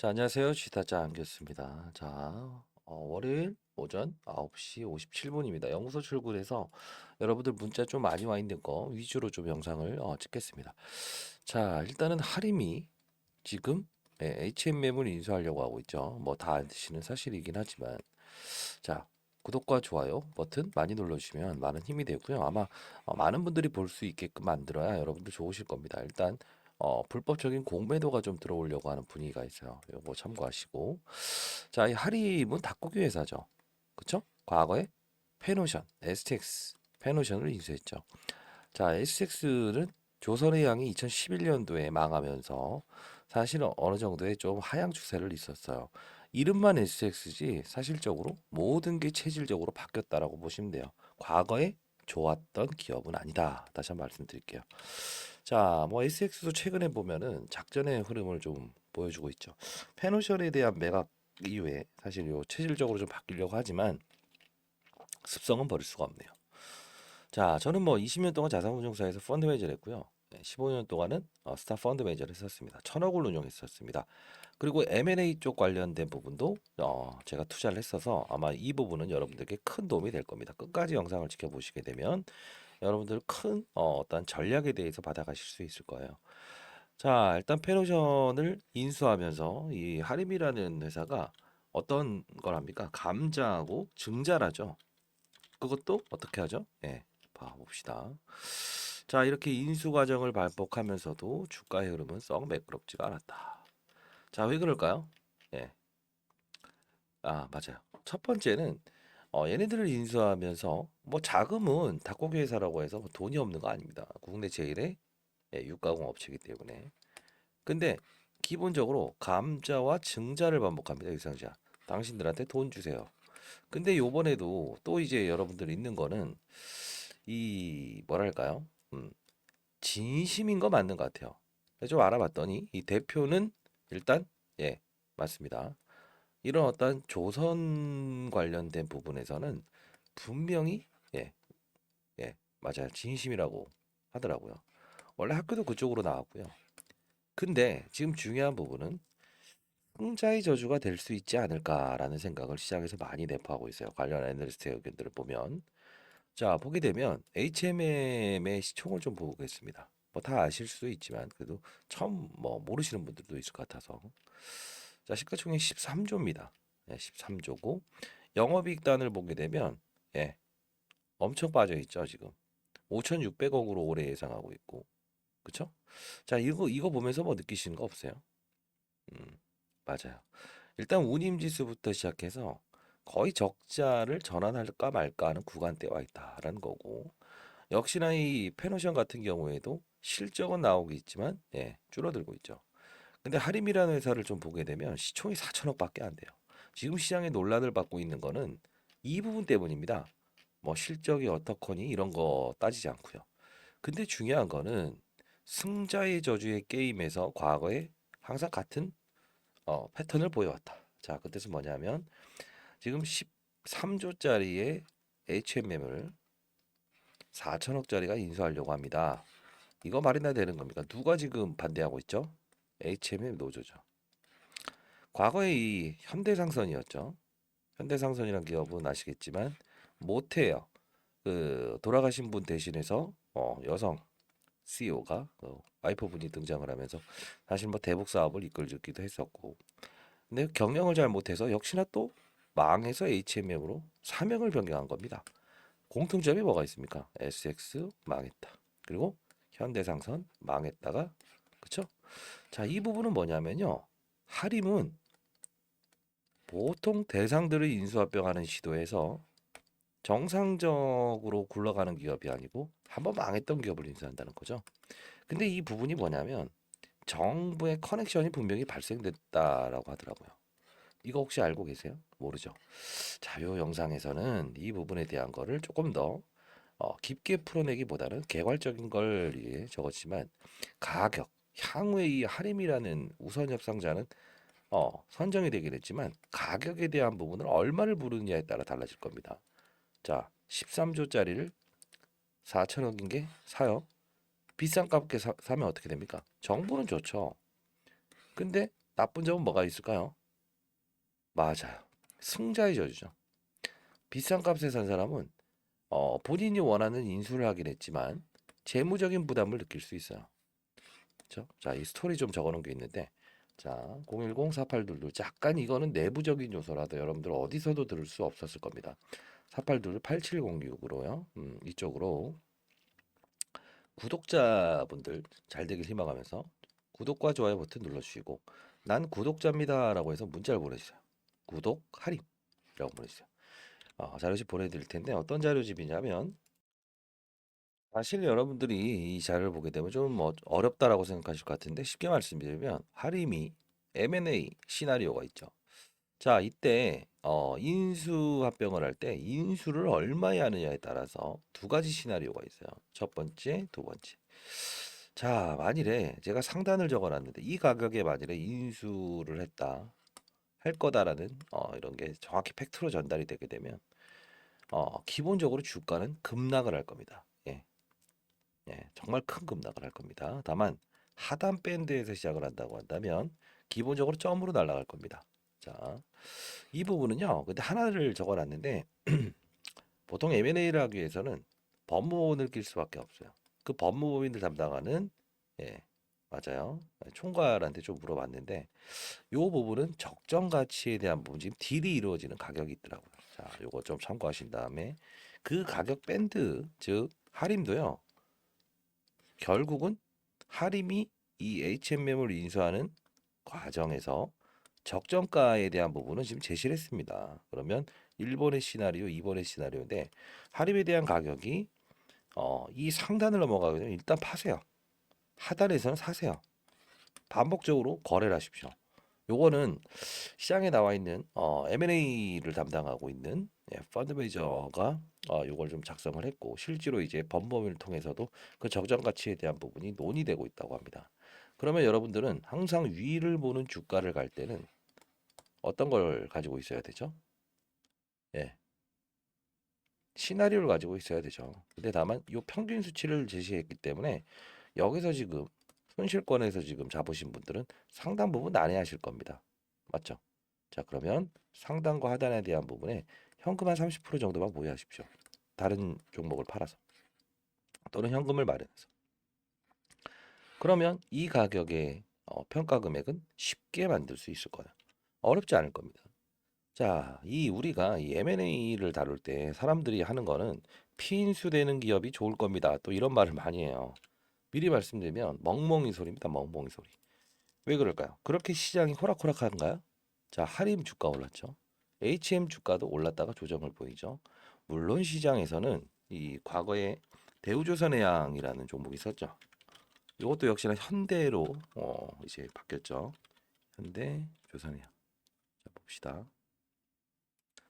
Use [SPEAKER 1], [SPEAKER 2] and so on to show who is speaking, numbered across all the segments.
[SPEAKER 1] 자, 안녕하세요. 지타자 안겼습니다. 자, 월요일 오전 9시 57분입니다. 연구소 출근해서 여러분들 문자 좀 많이 와 있는 거 위주로 좀 영상을 찍겠습니다. 자, 일단은 하림이 지금 H&M을 인수하려고 하고 있죠. 뭐 다 아시는 사실이긴 하지만, 자, 구독과 좋아요 버튼 많이 눌러주시면 많은 힘이 되고요. 아마 많은 분들이 볼 수 있게끔 만들어야 여러분들 좋으실 겁니다. 일단 불법적인 공매도가 좀 들어오려고 하는 분위기가 있어요. 요거 참고하시고. 자, 이 하림은 닭고기 회사죠. 그쵸? 과거에 페노션, STX, 페노션을 인수했죠. 자, STX는 조선의 양이 2011년도에 망하면서 사실은 어느 정도의 좀 하향 추세를 있었어요. 이름만 SX지 사실적으로 모든 게 체질적으로 바뀌었다라고 보시면 돼요. 과거에 좋았던 기업은 아니다. 다시 한번 말씀드릴게요. 자, 뭐 SX도 최근에 보면은 작전의 흐름을 좀 보여주고 있죠. 페노션에 대한 매각 이후에 사실 요 체질적으로 좀 바뀌려고 하지만 습성은 버릴 수가 없네요. 자, 저는 뭐 20년 동안 자산운용사에서 펀드 매니저를 했고요. 15년 동안은 스타 펀드 매니저를 했었습니다. 1,000억을 운용했었습니다. 그리고 M&A 쪽 관련된 부분도 제가 투자를 했어서 아마 이 부분은 여러분들께 큰 도움이 될 겁니다. 끝까지 영상을 지켜보시게 되면 여러분들 큰 어떤 전략에 대해서 받아가실 수 있을 거예요. 자, 일단 페노션을 인수하면서 이 하림이라는 회사가 어떤 걸 합니까? 감자하고 증자라죠. 그것도 어떻게 하죠? 예, 봐봅시다. 자, 이렇게 인수 과정을 반복하면서도 주가의 흐름은 썩 매끄럽지가 않았다. 자, 왜 그럴까요? 예, 맞아요. 첫 번째는 얘네들을 인수하면서 뭐 자금은 닭고기 회사라고 해서 뭐 돈이 없는 거 아닙니다. 국내 제일의 육가공 업체이기 때문에. 근데 기본적으로 감자와 증자를 반복합니다. 유상자. 당신들한테 돈 주세요. 근데 요번에도 또 이제 여러분들 있는 거는 이 뭐랄까요? 진심인 거 맞는 것 같아요. 그래서 좀 알아봤더니 이 대표는 일단 예, 맞습니다. 이런 어떤 조선 관련된 부분에서는 분명히 예, 예, 맞아요. 진심이라고 하더라고요. 원래 학교도 그쪽으로 나왔고요. 근데 지금 중요한 부분은 흥자의 저주가 될 수 있지 않을까라는 생각을 시장에서 많이 내포하고 있어요. 관련 애널리스트의 의견들을 보면. 자, 보게 되면 HMM의 시총을 좀 보겠습니다. 뭐 다 아실 수도 있지만 그래도 처음 뭐 모르시는 분들도 있을 것 같아서. 자, 시가총액 13조입니다. 예, 13조고 영업이익단을 보게 되면 예, 엄청 빠져 있죠, 지금. 5,600억으로 올해 예상하고 있고. 그쵸? 자, 이거 보면서 뭐 느끼시는 거 없어요? 음, 맞아요. 일단 운임 지수부터 시작해서 거의 적자를 전환할까 말까 하는 구간대에 와 있다라는 거고. 역시나 이 페노션 같은 경우에도 실적은 나오고 있지만 줄어들고 있죠. 근데 하림이라는 회사를 좀 보게 되면 시총이 4천억밖에 안 돼요. 지금 시장에 논란을 받고 있는 거는 이 부분 때문입니다. 뭐 실적이 어떻거니 이런 거 따지지 않고요. 근데 중요한 거는 승자의 저주의 게임에서 과거에 항상 같은 패턴을 보여왔다. 자, 그 뜻은 뭐냐면 지금 13조짜리의 HMM을 4천억짜리가 인수하려고 합니다. 이거 말이나 되는 겁니까? 누가 지금 반대하고 있죠? HMM 노조죠. 과거에 이 현대상선이었죠. 현대상선이란 기업은 아시겠지만 못해요. 그 돌아가신 분 대신해서 여성 CEO가 와이프분이 등장을 하면서 사실 뭐 대북 사업을 이끌기도 했었고, 근데 경영을 잘 못해서 역시나 또 망해서 HMM으로 사명을 변경한 겁니다. 공통점이 뭐가 있습니까? SX 망했다. 그리고 현대상선 망했다가 그쵸? 자, 이 부분은 뭐냐면요. 하림은 보통 대상들을 인수합병하는 시도에서 정상적으로 굴러가는 기업이 아니고 한번 망했던 기업을 인수한다는 거죠. 근데 이 부분이 뭐냐면 정부의 커넥션이 분명히 발생됐다라고 하더라고요. 이거 혹시 알고 계세요? 모르죠. 자, 요 영상에서는 이 부분에 대한 거를 조금 더 깊게 풀어내기보다는 개괄적인 걸 적었지만 가격, 향후에 이 하림이라는 우선 협상자는 선정이 되긴 했지만 가격에 대한 부분을 얼마를 부르느냐에 따라 달라질 겁니다. 자, 13조짜리를 4천억인 게 사요. 비싼 값게 사면 어떻게 됩니까? 정부는 좋죠. 근데 나쁜 점은 뭐가 있을까요? 맞아요. 승자의 저주죠. 비싼 값에 산 사람은 본인이 원하는 인수를 하긴 했지만 재무적인 부담을 느낄 수 있어요. 그렇죠? 자, 이 스토리 좀 적어놓은 게 있는데 자, 010-4822 약간 이거는 내부적인 요소라도 여러분들 어디서도 들을 수 없었을 겁니다. 4822-8706으로요. 이쪽으로 구독자분들 잘 되길 희망하면서 구독과 좋아요 버튼 눌러주시고 난 구독자입니다라고 해서 문자를 보내주세요. 구독 할인이라고 보내주세요. 자료집 보내드릴 텐데 어떤 자료집이냐면 사실 여러분들이 이 자료를 보게 되면 좀 어렵다라고 생각하실 것 같은데 쉽게 말씀드리면 하림이 M&A 시나리오가 있죠. 자, 이때 인수 합병을 할 때 인수를 얼마에 하느냐에 따라서 두 가지 시나리오가 있어요. 첫 번째, 두 번째. 자, 만일에 제가 상단을 적어놨는데 이 가격에 만일에 인수를 했다 할 거다라는 이런 게 정확히 팩트로 전달이 되게 되면 기본적으로 주가는 급락을 할 겁니다. 예, 예, 정말 큰 급락을 할 겁니다. 다만 하단 밴드에서 시작을 한다고 한다면 기본적으로 점으로 날아갈 겁니다. 자, 이 부분은요. 근데 하나를 적어놨는데 보통 M&A를 하기 위해서는 법무법인을 낄 수밖에 없어요. 그 법무법인을 담당하는 예, 맞아요. 총괄한테 좀 물어봤는데 요 부분은 적정 가치에 대한 부분 지금 딜이 이루어지는 가격이 있더라고요. 자, 요거 좀 참고하신 다음에 그 가격 밴드 즉 할인도요. 결국은 할인이 이 H&M을 인수하는 과정에서 적정가에 대한 부분은 지금 제시를 했습니다. 그러면 1번의 시나리오, 2번의 시나리오인데 할인에 대한 가격이 이 상단을 넘어가게 되면 일단 파세요. 하단에서는 사세요. 반복적으로 거래를 하십시오. 요거는 시장에 나와 있는 M&A를 담당하고 있는 펀드 매니저가 요걸 좀 작성을 했고 실제로 이제 법무법인을 통해서도 그 적정 가치에 대한 부분이 논의되고 있다고 합니다. 그러면 여러분들은 항상 위를 보는 주가를 갈 때는 어떤 걸 가지고 있어야 되죠? 예. 시나리오를 가지고 있어야 되죠. 근데 다만 요 평균 수치를 제시했기 때문에 여기서 지금 손실권에서 지금 잡으신 분들은 상당 부분 난해하실 겁니다. 맞죠? 자, 그러면 상단과 하단에 대한 부분에 현금 한 30% 정도만 보유하십시오. 다른 종목을 팔아서 또는 현금을 마련해서. 그러면 이 가격의 평가 금액은 쉽게 만들 수 있을 거예요. 어렵지 않을 겁니다. 자, 이 우리가 이 M&A를 다룰 때 사람들이 하는 거는 피인수되는 기업이 좋을 겁니다. 또 이런 말을 많이 해요. 미리 말씀드리면 멍멍이 소리입니다. 멍멍이 소리. 왜 그럴까요? 그렇게 시장이 호락호락한가요? 자, 하림 주가 올랐죠. HM 주가도 올랐다가 조정을 보이죠. 물론 시장에서는 이 과거에 대우조선해양이라는 종목이 있었죠. 이것도 역시나 현대로 이제 바뀌었죠. 현대 조선해양. 자, 봅시다.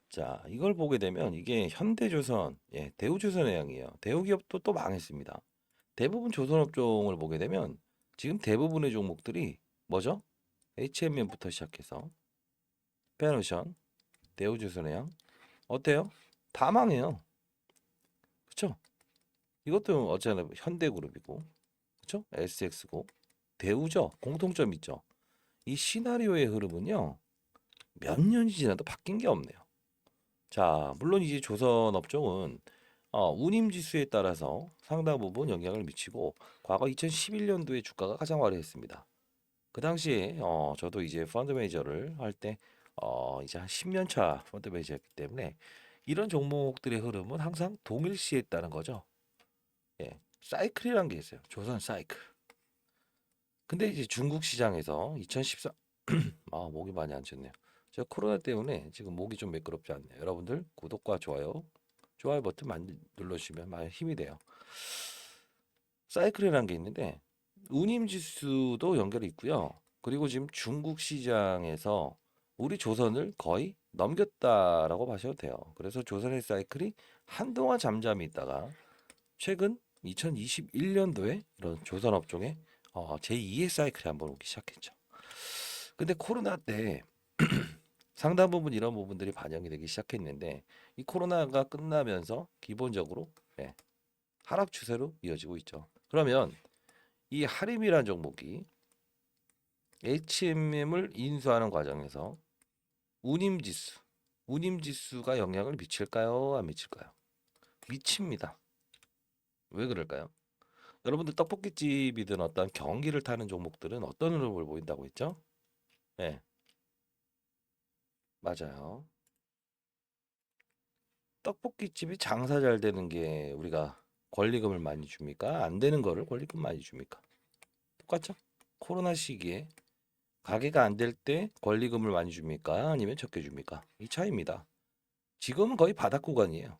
[SPEAKER 1] 자, 이걸 보게 되면 이게 현대조선, 예, 대우조선해양이에요. 대우기업도 또 망했습니다. 대부분 조선업종을 보게 되면 지금 대부분의 종목들이 뭐죠? HMM부터 시작해서 페노션, 대우조선해양 어때요? 다 망해요. 그쵸? 이것도 어쨌든 현대그룹이고, 그쵸? SX고 대우죠. 공통점 있죠. 이 시나리오의 흐름은요 몇 년이 지나도 바뀐 게 없네요. 자, 물론 이제 조선업종은 운임지수에 따라서 상당 부분 영향을 미치고 과거 2011년도에 주가가 가장 화려했습니다. 그 당시에 저도 이제 펀드 매니저를 할 때 이제 한 10년 차 펀드 매니저였기 때문에 이런 종목들의 흐름은 항상 동일시했다는 거죠. 예. 사이클이라는 게 있어요. 조선 사이클. 근데 이제 중국 시장에서 2014 목이 많이 안 좋네요. 제가 코로나 때문에 지금 목이 좀 매끄럽지 않네요. 여러분들 구독과 좋아요 버튼 많이 눌러주시면 많이 힘이 돼요. 사이클이라는 게 있는데 운임 지수도 연결이 있고요. 그리고 지금 중국 시장에서 우리 조선을 거의 넘겼다라고 봐셔도 돼요. 그래서 조선의 사이클이 한동안 잠잠히 있다가 최근 2021년도에 이런 조선 업종에 제2의 사이클이 한번 오기 시작했죠. 근데 코로나 때 상당 부분 이런 부분들이 반영이 되기 시작했는데 이 코로나가 끝나면서 기본적으로 하락 추세로 이어지고 있죠. 그러면 이 하림이라는 종목이 HMM을 인수하는 과정에서 운임지수, 운임지수가 영향을 미칠까요? 안 미칠까요? 미칩니다. 왜 그럴까요? 여러분들 떡볶이집이든 어떤 경기를 타는 종목들은 어떤 흐름을 보인다고 했죠? 네, 맞아요. 떡볶이집이 장사 잘 되는 게 우리가 권리금을 많이 줍니까? 안 되는 거를 권리금 많이 줍니까? 똑같죠? 코로나 시기에 가게가 안 될 때 권리금을 많이 줍니까? 아니면 적게 줍니까? 이 차이입니다. 지금은 거의 바닥 구간이에요.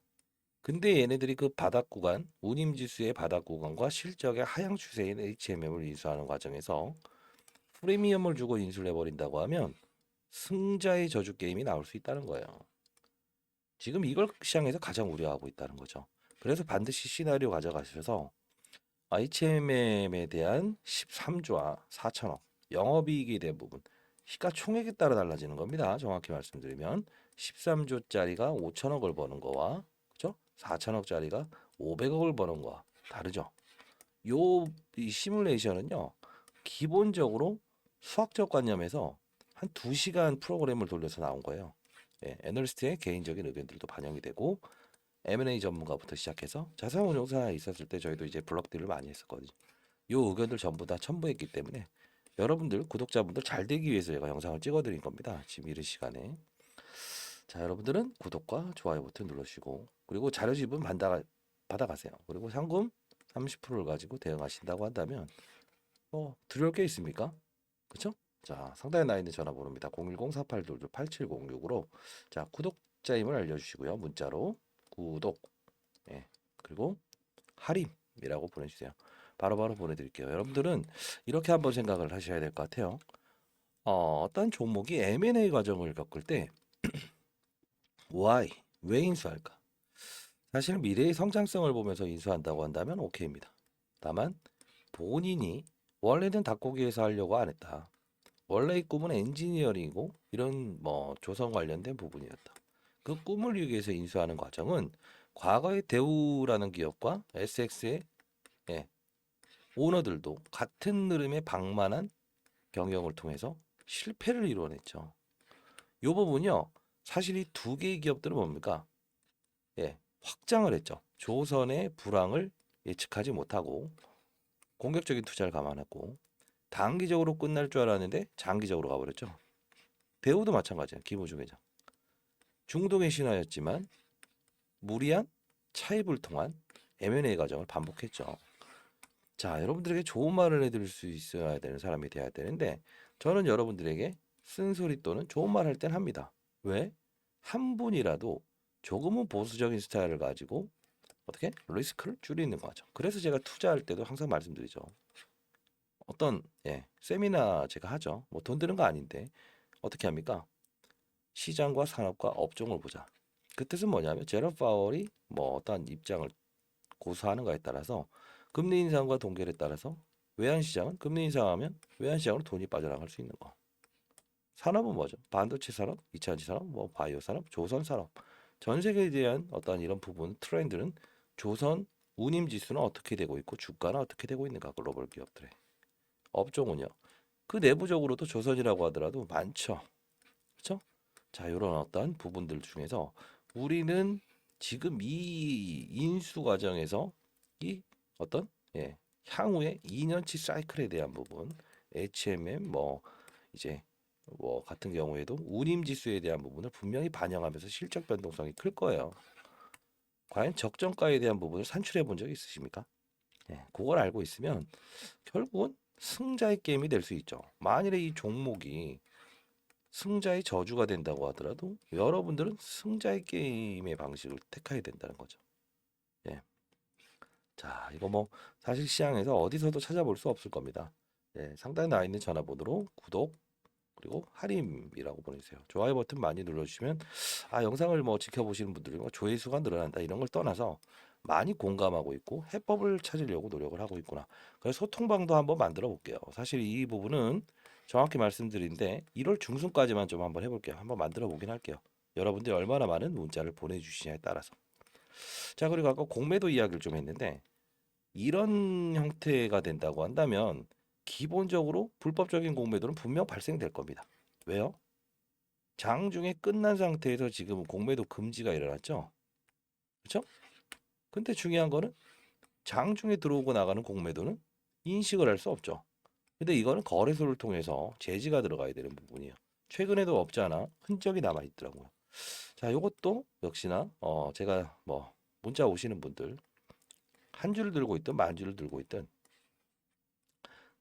[SPEAKER 1] 근데 얘네들이 그 바닥 구간, 운임지수의 바닥 구간과 실적의 하향 추세인 HMM을 인수하는 과정에서 프리미엄을 주고 인수를 해버린다고 하면 승자의 저주 게임이 나올 수 있다는 거예요. 지금 이걸 시장에서 가장 우려하고 있다는 거죠. 그래서 반드시 시나리오 가져가셔서 HMM에 대한 13조와 4천억 영업이익에 대한 부분 시가총액에 따라 달라지는 겁니다. 정확히 말씀드리면 13조짜리가 5천억을 버는 거와 그죠? 4천억짜리가 500억을 버는 거와 다르죠. 이 시뮬레이션은요. 기본적으로 수학적 관념에서 한 2시간 프로그램을 돌려서 나온 거예요. 예, 애널리스트의 개인적인 의견들도 반영이 되고 M&A 전문가부터 시작해서 자산운용사 있었을 때 저희도 이제 블럭딜을 많이 했었거든요. 요 의견들 전부 다 첨부했기 때문에 여러분들 구독자분들 잘 되기 위해서 제가 영상을 찍어드린 겁니다. 지금 이른 시간에. 자, 여러분들은 구독과 좋아요 버튼 눌러주시고 그리고 자료집은 받아가세요. 그리고 상금 30%를 가지고 대응하신다고 한다면 두려울 게 있습니까? 그쵸? 자, 상단에 나 있는 전화번호입니다. 010-4822-8706으로 자, 구독자임을 알려주시고요. 문자로 구독 예, 그리고 할인이라고 보내주세요. 바로바로 보내드릴게요. 여러분들은 이렇게 한번 생각을 하셔야 될 것 같아요. 어떤 종목이 M&A 과정을 겪을 때 why, 왜 인수할까? 사실 미래의 성장성을 보면서 인수한다고 한다면 오케이입니다. 다만 본인이 원래는 닭고기 회사 하려고 안 했다. 원래의 꿈은 엔지니어링이고 이런 뭐 조선 관련된 부분이었다. 그 꿈을 위해서 인수하는 과정은 과거의 대우라는 기업과 SX의 오너들도 같은 흐름에 방만한 경영을 통해서 실패를 이뤄냈죠. 이 부분이요. 사실 이 두 개의 기업들은 뭡니까? 확장을 했죠. 조선의 불황을 예측하지 못하고 공격적인 투자를 감안했고 단기적으로 끝날 줄 알았는데 장기적으로 가버렸죠. 대우도 마찬가지예요. 김우중 회장. 중동의 신화였지만 무리한 차입을 통한 M&A 과정을 반복했죠. 자, 여러분들에게 좋은 말을 해드릴 수 있어야 되는 사람이 돼야 되는데 저는 여러분들에게 쓴소리 또는 좋은 말 할 땐 합니다. 왜? 한 분이라도 조금은 보수적인 스타일을 가지고 어떻게 리스크를 줄이는 거죠. 그래서 제가 투자할 때도 항상 말씀드리죠. 어떤 세미나 제가 하죠. 뭐 돈 드는 거 아닌데 어떻게 합니까? 시장과 산업과 업종을 보자. 그 뜻은 뭐냐면 제롬 파월이 뭐 어떤 입장을 고수하는 거에 따라서 금리 인상과 동결에 따라서 외환 시장은 금리 인상하면 외환 시장으로 돈이 빠져나갈 수 있는 거. 산업은 뭐죠? 반도체 산업, 2차전지 산업, 뭐 바이오 산업, 조선 산업. 전 세계에 대한 어떤 이런 부분 트렌드는 조선 운임 지수는 어떻게 되고 있고 주가는 어떻게 되고 있는가 글로벌 기업들의 업종은요. 그 내부적으로도 조선이라고 하더라도 많죠. 그렇죠? 자, 이런 어떤 부분들 중에서 우리는 지금 이 인수 과정에서 이 어떤 향후의 2년치 사이클에 대한 부분, HMM 뭐 이제 뭐 같은 경우에도 운임 지수에 대한 부분을 분명히 반영하면서 실적 변동성이 클 거예요. 과연 적정가에 대한 부분을 산출해 본 적이 있으십니까? 그걸 알고 있으면 결국은 승자의 게임이 될 수 있죠. 만일에 이 종목이 승자의 저주가 된다고 하더라도 여러분들은 승자의 게임의 방식을 택해야 된다는 거죠. 예. 자, 이거 뭐 사실 시장에서 어디서도 찾아볼 수 없을 겁니다. 상단에 나와 있는 전화번호로 구독 그리고 할인이라고 보내주세요. 좋아요 버튼 많이 눌러주시면 영상을 뭐 지켜보시는 분들이 뭐 조회수가 늘어난다 이런 걸 떠나서 많이 공감하고 있고 해법을 찾으려고 노력을 하고 있구나. 그래서 소통방도 한번 만들어 볼게요. 사실 이 부분은 정확히 말씀드린데 1월 중순까지만 좀 한번 해볼게요. 한번 만들어 보긴 할게요. 여러분들이 얼마나 많은 문자를 보내주시냐에 따라서. 자, 그리고 아까 공매도 이야기를 좀 했는데 이런 형태가 된다고 한다면 기본적으로 불법적인 공매도는 분명 발생될 겁니다. 왜요? 장중에 끝난 상태에서 지금 공매도 금지가 일어났죠. 그렇죠? 근데 중요한 거는 장중에 들어오고 나가는 공매도는 인식을 할 수 없죠. 근데 이거는 거래소를 통해서 제지가 들어가야 되는 부분이에요. 최근에도 없지 않아 흔적이 남아 있더라고요. 자, 요것도 역시나 제가 뭐 문자 오시는 분들 한 줄을 들고 있든 만 줄을 들고 있든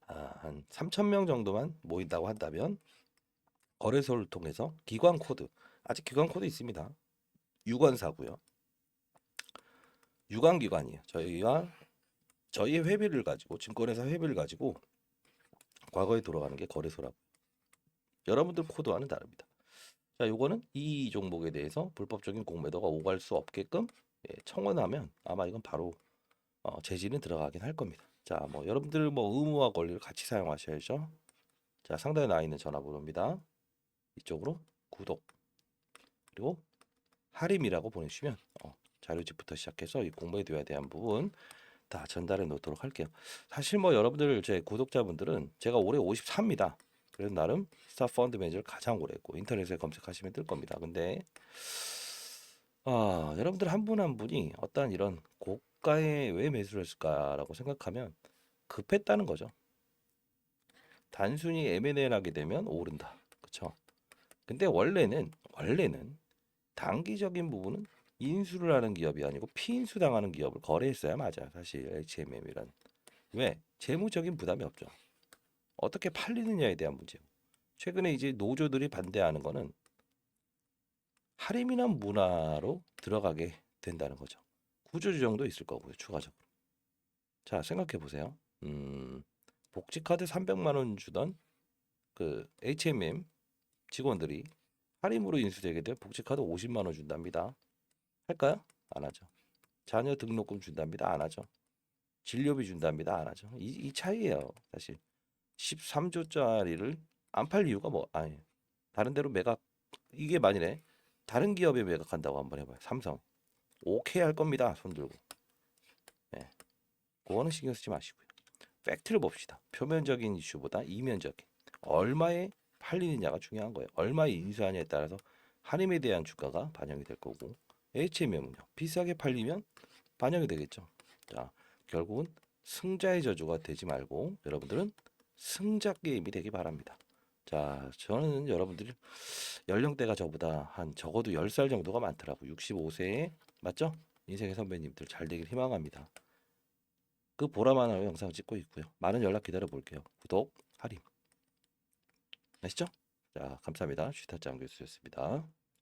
[SPEAKER 1] 한 3천 명 정도만 모인다고 한다면 거래소를 통해서 기관 코드 아직 기관 코드 있습니다. 유관사고요. 유관기관이에요. 저희와 저희의 회비를 가지고 증권회사 회비를 가지고 과거에 돌아가는 게 거래소라고. 여러분들 코드와는 다릅니다. 자, 요거는 이 종목에 대해서 불법적인 공매도가 오갈 수 없게끔 청원하면 아마 이건 바로 제지는 들어가긴 할 겁니다. 자, 뭐 여러분들 뭐 의무와 권리를 같이 사용하셔야죠. 자, 상단에 나와 있는 전화번호입니다. 이쪽으로 구독 그리고 할인이라고 보내주시면 자료집부터 시작해서 이 공매도에 대한 부분 다 전달해 놓도록 할게요. 사실 뭐 여러분들 제 구독자분들은 제가 올해 54입니다. 그래서 나름 스타 펀드 매니저를 가장 오래 했고 인터넷에 검색하시면 뜰 겁니다. 근데 여러분들 한 분 한 분이 어떠한 이런 고가에 왜 매수를 했을까라고 생각하면 급했다는 거죠. 단순히 M&A 하게 되면 오른다. 그렇죠? 근데 원래는 단기적인 부분은 인수를 하는 기업이 아니고 피인수 당하는 기업을 거래했어야 맞아요. 사실 HMM이란. 왜? 재무적인 부담이 없죠. 어떻게 팔리느냐에 대한 문제요. 최근에 이제 노조들이 반대하는 거는 할인이나 문화로 들어가게 된다는 거죠. 구조조정도 있을 거고요. 추가적으로. 자, 생각해 보세요. 복지카드 300만 원 주던 그 HMM 직원들이 할인으로 인수되게 되면 복지카드 50만 원 준답니다. 할까요? 안 하죠. 자녀 등록금 준답니다. 안 하죠. 진료비 준답니다. 안 하죠. 이 차이예요. 사실 13조짜리를 안 팔 이유가 뭐 아니 다른 데로 매각 이게 만일에 다른 기업에 매각한다고 한번 해봐요. 삼성 오케이 할 겁니다. 손 들고. 네. 그거는 신경 쓰지 마시고요. 팩트를 봅시다. 표면적인 이슈보다 이면적인 얼마에 팔리느냐가 중요한 거예요. 얼마에 인수하냐에 따라서 할인에 대한 주가가 반영이 될 거고 HMM은요. 비싸게 팔리면 반영이 되겠죠. 자, 결국은 승자의 저주가 되지 말고 여러분들은 승자 게임이 되기 바랍니다. 자, 저는 여러분들이 연령대가 저보다 한 적어도 10살 정도가 많더라고. 65세에 맞죠? 인생의 선배님들 잘 되길 희망합니다. 그 보람하는 영상 찍고 있고요. 많은 연락 기다려 볼게요. 구독, 할인. 아시죠? 자, 감사합니다. 슈타짱 교수였습니다.